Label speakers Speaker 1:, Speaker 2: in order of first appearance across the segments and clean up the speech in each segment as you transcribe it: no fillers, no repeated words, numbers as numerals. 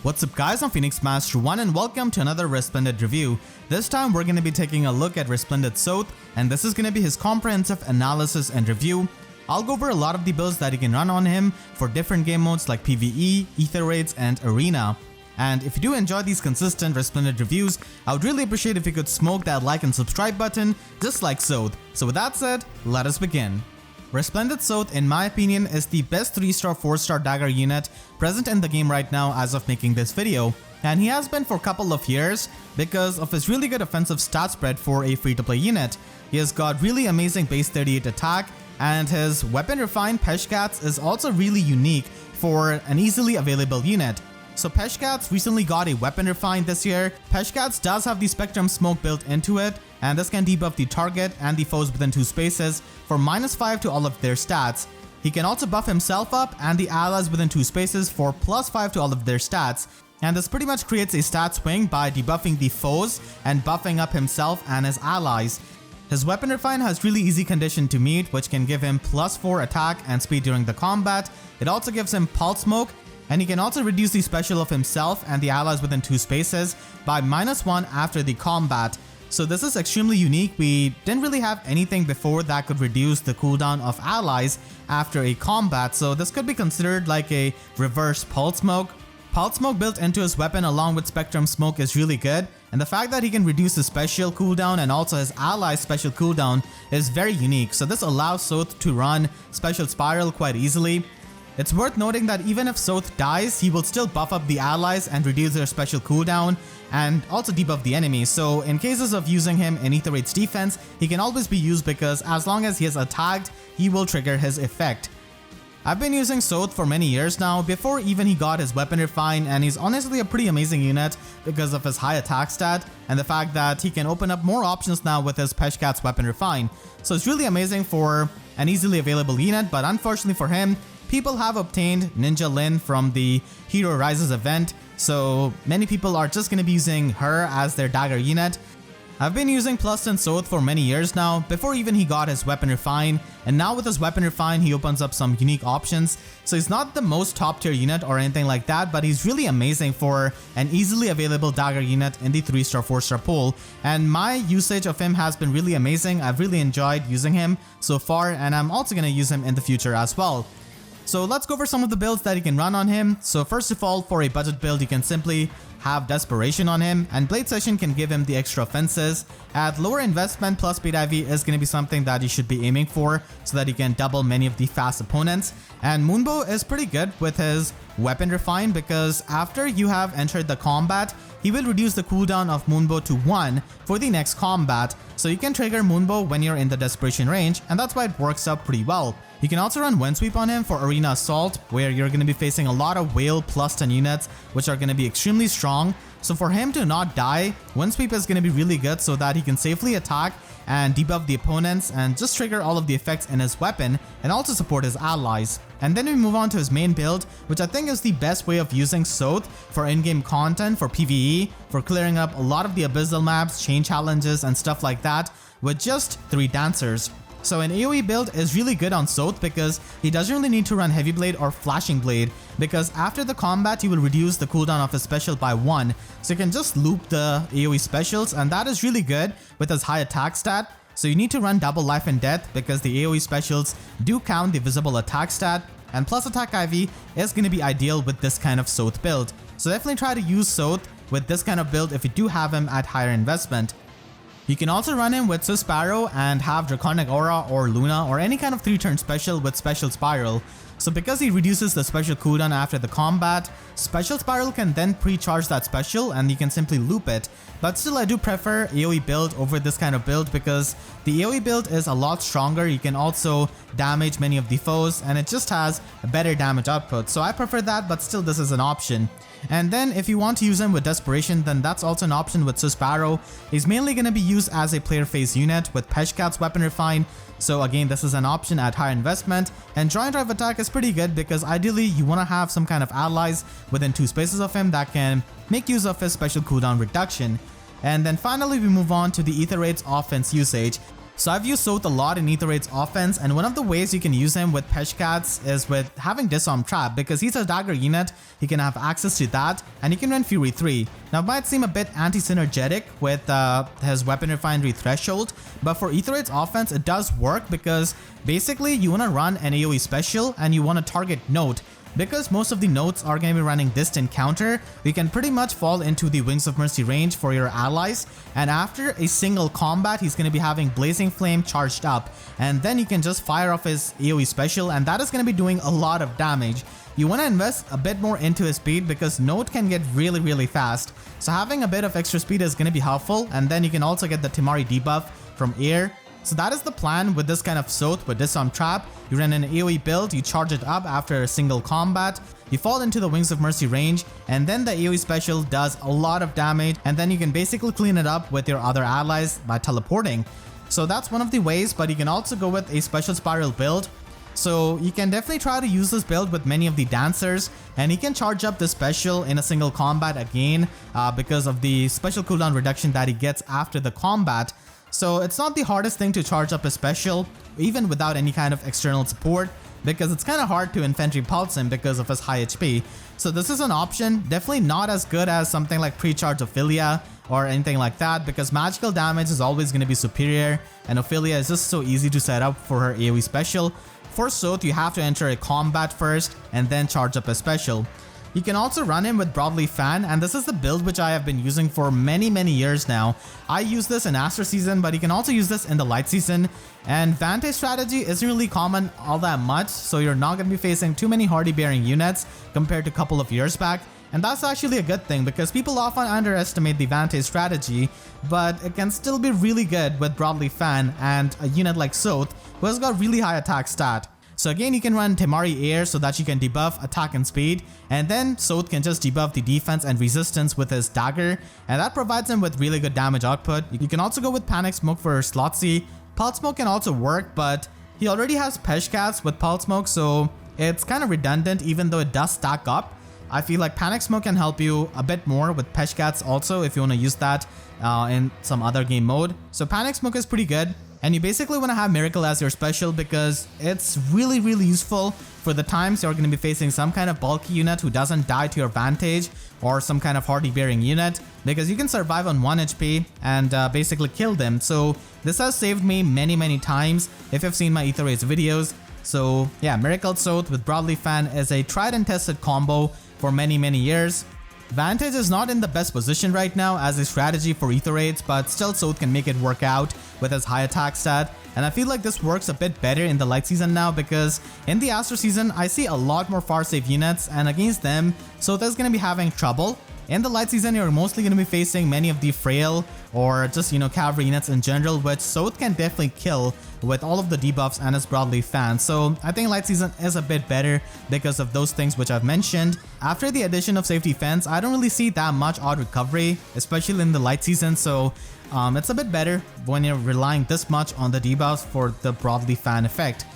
Speaker 1: What's up guys, I'm Phoenix Master 1 and welcome to another Resplendent review. This time we're going to be taking a look at Resplendent Sothe, and this is going to be his comprehensive analysis and review. I'll go over a lot of the builds that you can run on him for different game modes like PvE, Aether raids and Arena. And if you do enjoy these consistent Resplendent reviews, I would really appreciate if you could smoke that like and subscribe button just like Sothe. So with that said, let us begin. Resplendent Sothe, in my opinion, is the best 3-star 4-star dagger unit present in the game right now as of making this video, and he has been for a couple of years because of his really good offensive stat spread for a free-to-play unit. He has got really amazing base 38 attack, and his weapon refined Peshkatz is also really unique for an easily available unit. So Peshkatz recently got a weapon refined this year. Peshkatz does have the Spectrum Smoke built into it, and this can debuff the target and the foes within 2 spaces for -5 to all of their stats. He can also buff himself up and the allies within 2 spaces for +5 to all of their stats. And this pretty much creates a stat swing by debuffing the foes and buffing up himself and his allies. His weapon refine has really easy condition to meet, which can give him +4 attack and speed during the combat. It also gives him pulse smoke, and he can also reduce the special of himself and the allies within 2 spaces by -1 after the combat. So this is extremely unique. We didn't really have anything before that could reduce the cooldown of allies after a combat, so this could be considered like a reverse pulse smoke. Pulse smoke built into his weapon along with Spectrum Smoke is really good, and the fact that he can reduce his special cooldown and also his allies' special cooldown is very unique. So this allows Sothe to run Special Spiral quite easily. It's worth noting that even if Sothe dies, he will still buff up the allies and reduce their special cooldown and also debuff the enemy. So in cases of using him in Aether raid's defense, he can always be used because as long as he is attacked, he will trigger his effect. I've been using Sothe for many years now, before even he got his weapon refine, and he's honestly a pretty amazing unit because of his high attack stat and the fact that he can open up more options now with his Peshkatz weapon refine. So it's really amazing for an easily available unit, but unfortunately for him, people have obtained Ninja Lin from the Hero Rises event, so many people are just going to be using her as their dagger unit. I've been using Resplendent Sothe for many years now, before even he got his weapon refine, and now with his weapon refine he opens up some unique options. So he's not the most top tier unit or anything like that, but he's really amazing for an easily available dagger unit in the 3-star 4-star pool, and my usage of him has been really amazing. I've really enjoyed using him so far, and I'm also going to use him in the future as well. So let's go over some of the builds that you can run on him. So first of all, for a budget build, you can simply have Desperation on him, and Blade Session can give him the extra offenses. At lower investment, plus speed IV is going to be something that you should be aiming for so that you can double many of the fast opponents. And Moonbow is pretty good with his weapon refine because after you have entered the combat, he will reduce the cooldown of Moonbow to 1 for the next combat. So you can trigger Moonbow when you're in the Desperation range, and that's why it works out pretty well. You can also run Windsweep on him for Arena Assault, where you're going to be facing a lot of Whale plus 10 units, which are going to be extremely strong. So for him to not die, Windsweep is going to be really good so that he can safely attack and debuff the opponents and just trigger all of the effects in his weapon and also support his allies. And then we move on to his main build, which I think is the best way of using Sothe for in-game content, for PvE, for clearing up a lot of the abyssal maps, chain challenges and stuff like that with just 3 dancers. So an AoE build is really good on Sothe because he doesn't really need to run Heavy Blade or Flashing Blade, because after the combat he will reduce the cooldown of his special by 1. So you can just loop the AoE specials, and that is really good with his high attack stat. So you need to run Double Life and Death because the AoE specials do count the visible attack stat, and plus attack IV is going to be ideal with this kind of Sothe build. So definitely try to use Sothe with this kind of build if you do have him at higher investment. You can also run him with Swiss Sparrow and have Draconic Aura or Luna or any kind of 3-turn special with Special Spiral. So because he reduces the special cooldown after the combat, Special Spiral can then pre-charge that special and you can simply loop it. But still, I do prefer AoE build over this kind of build because the AoE build is a lot stronger. You can also damage many of the foes and it just has a better damage output. So I prefer that, but still this is an option. And then if you want to use him with Desperation, then that's also an option with Swiss Sparrow. He's mainly going to be used as a player phase unit with Peshkatz weapon refine. So again, this is an option at higher investment. And Giant Drive attack is pretty good because ideally you want to have some kind of allies within 2 spaces of him that can make use of his special cooldown reduction. And then finally we move on to the Aether raid's offense usage. So I've used Sothe a lot in AETHER offense, and one of the ways you can use him with Peshkatz is with having Disarm Trap, because he's a dagger unit, he can have access to that, and he can run Fury 3. Now it might seem a bit anti-synergetic with his Weapon Refinery threshold, but for AETHER offense it does work because basically you want to run an AoE special and you want to target Note. Because most of the notes are going to be running distant counter, we can pretty much fall into the Wings of Mercy range for your allies, and after a single combat he's going to be having Blazing Flame charged up, and then you can just fire off his AoE special, and that is going to be doing a lot of damage. You want to invest a bit more into his speed because Note can get really fast, so having a bit of extra speed is going to be helpful, and then you can also get the Temari debuff from air. So that is the plan with this kind of Sothe with Disarm Trap. You run an AoE build, you charge it up after a single combat, you fall into the Wings of Mercy range, and then the AoE special does a lot of damage, and then you can basically clean it up with your other allies by teleporting. So that's one of the ways, but you can also go with a Special Spiral build. So you can definitely try to use this build with many of the dancers, and he can charge up the special in a single combat again because of the special cooldown reduction that he gets after the combat. So it's not the hardest thing to charge up a special, even without any kind of external support, because it's kind of hard to infantry pulse him because of his high HP. So this is an option, definitely not as good as something like Pre-Charge Ophelia or anything like that, because magical damage is always going to be superior, and Ophelia is just so easy to set up for her AoE special. For Sothe, you have to enter a combat first and then charge up a special. You can also run him with Broadleaf Fan, and this is the build which I have been using for many years now. I use this in Aster season, but you can also use this in the light season, and Vantage strategy isn't really common all that much, so you're not going to be facing too many hardy bearing units compared to a couple of years back, and that's actually a good thing because people often underestimate the Vantage strategy, but it can still be really good with Broadleaf Fan and a unit like Sothe who has got really high attack stat. So again, you can run Temari Air so that you can debuff attack and speed, and then Sothe can just debuff the defense and resistance with his dagger, and that provides him with really good damage output. You can also go with Panic Smoke for Slotsy. Pulse Smoke can also work, but he already has Peshkatz with Pulse Smoke, so it's kind of redundant even though it does stack up. I feel like Panic Smoke can help you a bit more with Peshkatz also if you want to use that in some other game mode. So Panic Smoke is pretty good. And you basically want to have Miracle as your special because it's really useful for the times you're going to be facing some kind of bulky unit who doesn't die to your Vantage, or some kind of hardy bearing unit, because you can survive on 1 HP and basically kill them. So this has saved me many times if you've seen my AETHER videos. So yeah, Miracle Sothe with Broadleaf Fan is a tried and tested combo for many years. Vantage is not in the best position right now as a strategy for AETHER, but still Sothe can make it work out with his high attack stat, and I feel like this works a bit better in the light season now because in the Aster season I see a lot more far save units, and against them Sothe is going to be having trouble. In the light season, you're mostly going to be facing many of the frail or just, cavalry units in general, which Sothe can definitely kill with all of the debuffs and his Broadleaf Fan. So I think light season is a bit better because of those things which I've mentioned. After the addition of Safety Fence, I don't really see that much odd recovery, especially in the light season. So it's a bit better when you're relying this much on the debuffs for the Broadleaf Fan effect.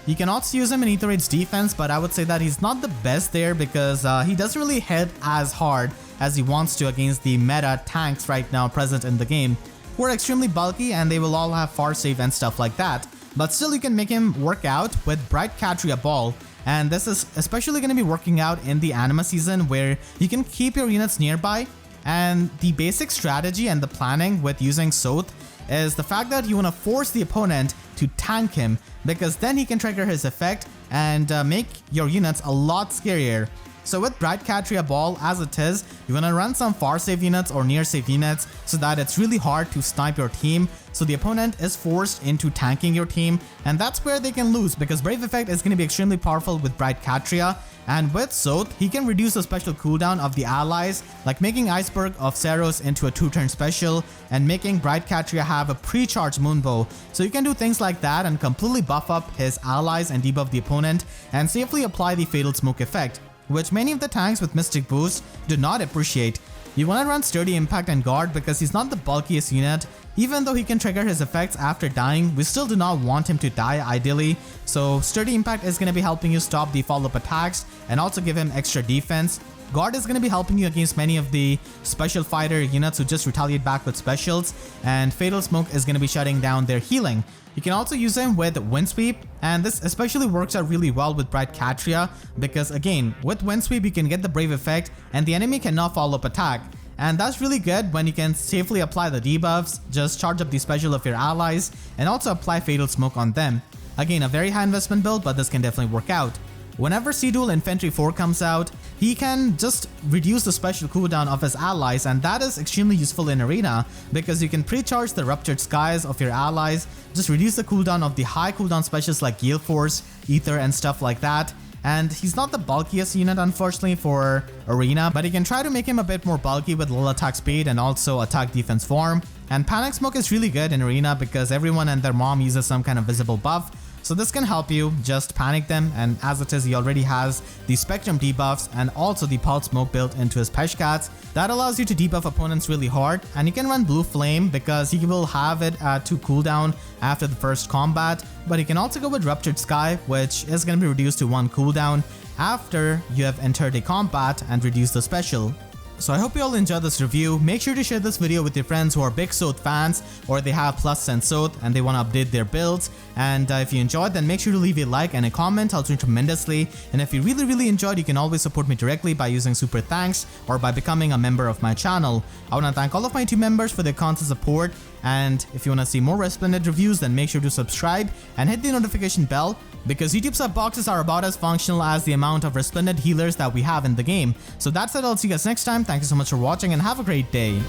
Speaker 1: You can also use him in AETHER's defense, but I would say that he's not the best there because he doesn't really hit as hard as he wants to against the meta tanks right now present in the game, who are extremely bulky and they will all have far save and stuff like that. But still, you can make him work out with Bright Katria Ball, and this is especially going to be working out in the Anima season where you can keep your units nearby. And the basic strategy and the planning with using Sothe is the fact that you want to force the opponent to tank him, because then he can trigger his effect and make your units a lot scarier. So with Bright Katria Ball as it is, you want to run some far save units or near save units so that it's really hard to snipe your team, so the opponent is forced into tanking your team, and that's where they can lose because Brave Effect is going to be extremely powerful with Bright Katria. And with Sothe, he can reduce the special cooldown of the allies, like making Iceberg of Saros into a 2-turn special and making Bright Katria have a pre-charged Moonbow. So you can do things like that and completely buff up his allies and debuff the opponent and safely apply the Fatal Smoke effect, which many of the tanks with Mystic Boost do not appreciate. You want to run Sturdy Impact and Guard because he's not the bulkiest unit. Even though he can trigger his effects after dying, we still do not want him to die ideally. So Sturdy Impact is going to be helping you stop the follow-up attacks and also give him extra defense. Guard is going to be helping you against many of the special fighter units who just retaliate back with specials, and Fatal Smoke is going to be shutting down their healing. You can also use him with Wind Sweep, and this especially works out really well with Bright Katria because again, with Wind Sweep you can get the Brave effect and the enemy cannot follow up attack. And that's really good when you can safely apply the debuffs, just charge up the special of your allies, and also apply Fatal Smoke on them. Again, a very high investment build, but this can definitely work out. Whenever Duel Infantry 4 comes out, he can just reduce the special cooldown of his allies, and that is extremely useful in Arena because you can pre-charge the Ruptured Skies of your allies, just reduce the cooldown of the high cooldown specials like Gale Force, Aether, and stuff like that. And he's not the bulkiest unit unfortunately for Arena, but you can try to make him a bit more bulky with little attack speed and also attack defense form. And Panic Smoke is really good in Arena because everyone and their mom uses some kind of visible buff. So this can help you just panic them, and as it is, he already has the Spectrum debuffs and also the Pulse Smoke built into his Peshkatz. That allows you to debuff opponents really hard, and you can run Blue Flame because he will have it at 2 cooldown after the first combat, but you can also go with Ruptured Sky, which is going to be reduced to 1 cooldown after you have entered a combat and reduced the special. So I hope you all enjoyed this review. Make sure to share this video with your friends who are big Sothe fans or they have Plus and Sothe and they want to update their builds. And if you enjoyed, then make sure to leave a like and a comment, helps me tremendously. And if you really enjoyed, you can always support me directly by using Super Thanks or by becoming a member of my channel. I want to thank all of my 2 members for their constant support. And if you want to see more Resplendent reviews, then make sure to subscribe and hit the notification bell because YouTube sub boxes are about as functional as the amount of Resplendent healers that we have in the game. So that's it, I'll see you guys next time. Thank you so much for watching and have a great day.